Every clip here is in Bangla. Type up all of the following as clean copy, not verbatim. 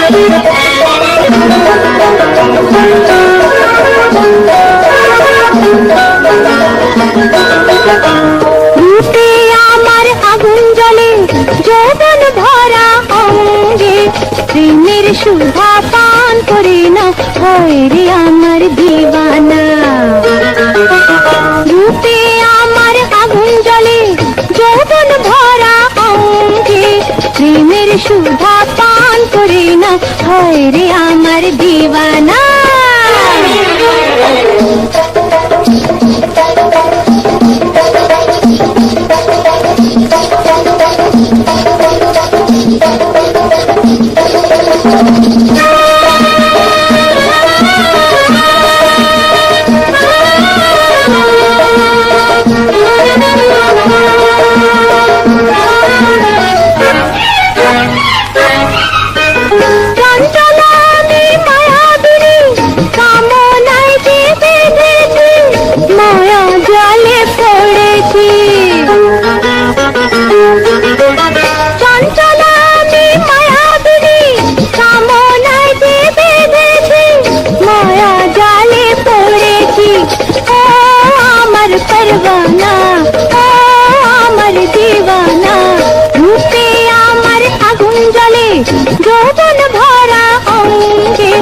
রূপে আমার আগুন জ্বলে, যৌবন ভরা অঙ্গে, প্রেমের সুধা পান করে না হয় রে আমার দিওয়ানা। রূপে আমার আগুন জ্বলে, যৌবন ভরা অঙ্গে, প্রেমের সুধা পান করে না হয় রে আমার দিওয়ানা। परवाना ओ আমার দিওয়ানা, রূপে আমার আগুন জ্বলে, যৌবন ভরা অঙ্গে,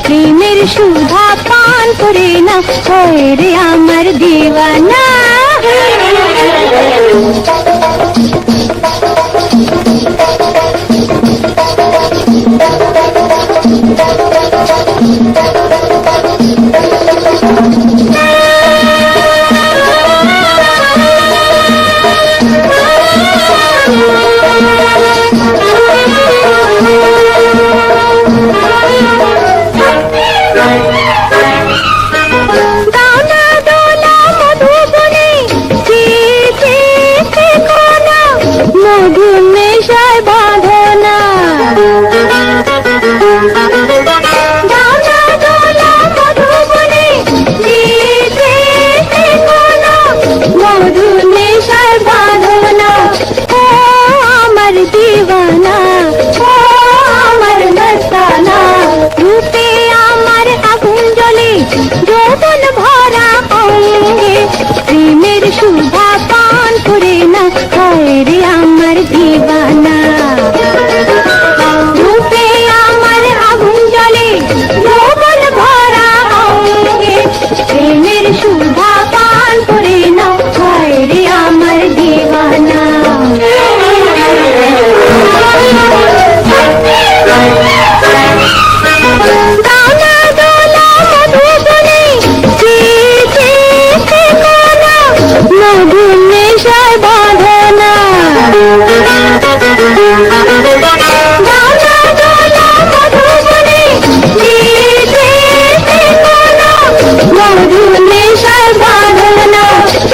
প্রেমের সুধা পান করে না হয় রে আমার দিওয়ানা। যৌবন ভরা অঙ্গে, প্রেমের সুধা পান করে না হয় রে আমার দিওয়ানা। রূপে আমার আগুন জ্বলে, যৌবন ভরা অঙ্গে, প্রেমের সুধা পান করে না হয় রে আমার দিওয়ানা। মধু